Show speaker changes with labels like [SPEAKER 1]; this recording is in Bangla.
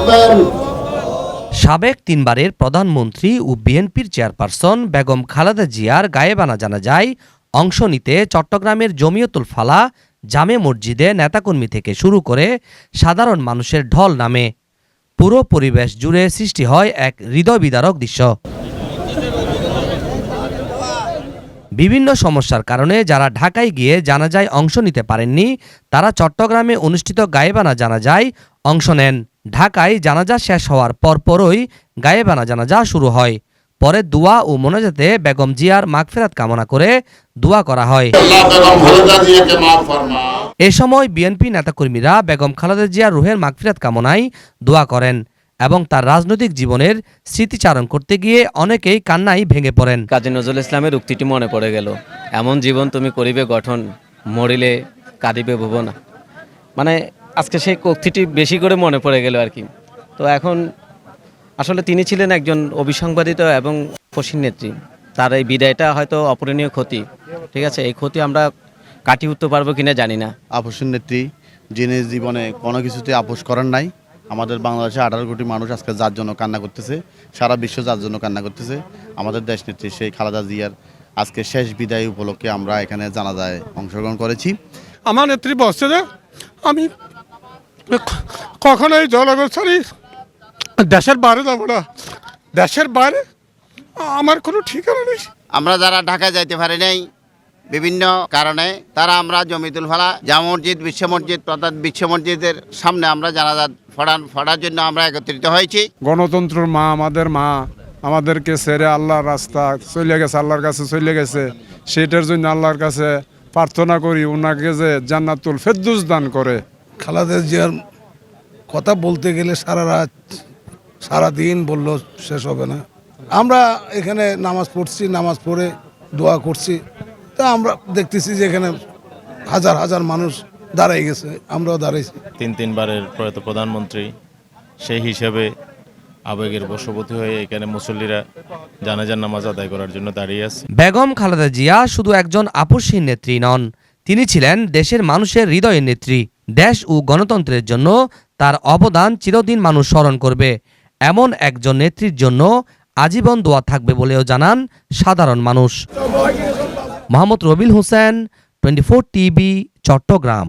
[SPEAKER 1] রাখবেন।
[SPEAKER 2] সাবেক তিনবারের প্রধানমন্ত্রী ও বিএনপির চেয়ারপারসন বেগম খালেদা জিয়ার গায়েবানা জানাজায় অংশ নিতে চট্টগ্রামের জমিয়তুল ফালা জামে মসজিদে নেতাকর্মী থেকে শুরু করে সাধারণ মানুষের ঢল নামে। পুরো পরিবেশ জুড়ে সৃষ্টি হয় এক হৃদয়বিদারক দৃশ্য। বিভিন্ন সমস্যার কারণে যারা ঢাকায় গিয়ে জানাজায় অংশ নিতে পারেননি, তারা চট্টগ্রামে অনুষ্ঠিত গায়েবানা জানাজায় অংশ নেন। ঢাকায় জানাজা শেষ হওয়ার পরপরই গায়েবানা জানাজা শুরু হয়। পরে দোয়া ও মোনাজাতে বেগম জিয়ার মাগফিরাত কামনা করে দোয়া করা হয়। এ সময় বিএনপি নেতাকর্মীরা বেগম খালেদা জিয়ার রুহের মাগফিরাত কামনায় দোয়া করেন এবং তার রাজনৈতিক জীবনের স্মৃতিচারণ করতে গিয়ে অনেকেই কান্নায় ভেঙে পড়েন।
[SPEAKER 3] কাজী নজরুল ইসলামের উক্তিটি মনে পড়ে গেল, এমন জীবন তুমি করিবে গঠন, মরিলে কাঁদিবে ভুবন। মানে আজকে সেই উক্তিটি বেশি করে মনে পড়ে গেল আর কি। তো এখন আসলে তিনি ছিলেন একজন অবিসংবাদিত এবং ফসির নেত্রী। তার এই বিদায়টা হয়তো অপূরণীয় ক্ষতি, ঠিক আছে, এই ক্ষতি আমরা কাটিয়ে উঠতে পারবো কিনা জানি না।
[SPEAKER 4] আপসের নেত্রী, যিনি জীবনে কোনো কিছুতে আপোষ করেন নাই। আমাদের বাংলাদেশে 18 কোটি মানুষ আজকে যার জন্য কান্না করতেছে, সারা বিশ্ব যার জন্য কান্না করতেছে। আমাদের দেশ নেত্রী সেই খালেদা জিয়ার আজকে শেষ বিদায় উপলক্ষে আমরা এখানে জানাজায় অংশগ্রহণ করেছি।
[SPEAKER 5] আমার নেত্রী বসছে যে আমি কখনোই জনগণ ছাড়ি দেশের বাইরে যাবো না, দেশের বাইরে আমার কোনো ঠিকানা নেই।
[SPEAKER 6] আমরা যারা ঢাকায় যাইতে পারি নাই বিভিন্ন কারণে, তারা আমরা জমিয়তুল ফালা জামে মসজিদ, বিশ্ব মসজিদ, অর্থাৎ বিশ্ব মসজিদের সামনে আমরা জানাজা পড়ার জন্য আমরা একত্রিত হয়েছি।
[SPEAKER 5] গণতন্ত্রের মা, আমাদের মা, আমাদেরকে ছেড়ে আল্লাহর রাস্তা চলে গেছে, আল্লাহর কাছে চলে গেছে। সেটার জন্য আল্লাহর কাছে প্রার্থনা করি ওনাকে যে জান্নাতুল ফেরদৌস দান করে।
[SPEAKER 7] খালেদা জিয়ার কথা বলতে গেলে সারা রাত সারা দিন বললেও শেষ হবে না। আমরা এখানে নামাজ পড়ছি, নামাজ পড়ে দোয়া করছি, তা আমরা দেখতেছি যে এখানে হাজার হাজার মানুষ দাঁড়াই গেছে, আমরাও দাঁড়াইছি।
[SPEAKER 8] তিনবারের প্রয়াত প্রধানমন্ত্রী, সেই হিসেবে আবেগের বশবর্তী হয়ে এখানে মুসল্লিরা জানাজার নামাজ আদায় করার জন্য দাঁড়িয়ে আছে।
[SPEAKER 2] বেগম খালেদা জিয়া শুধু একজন আপসহীন নেত্রী নন, তিনি ছিলেন দেশের মানুষের হৃদয়ের নেত্রী। দেশ ও গণতন্ত্রের জন্য তার অবদান চিরদিন মানুষ স্মরণ করবে। এমন একজন নেত্রীর জন্য আজীবন দোয়া থাকবে বলেও জানান সাধারণ মানুষ। মোহাম্মদ রবিল হোসেন, 24 টিভি, চট্টগ্রাম।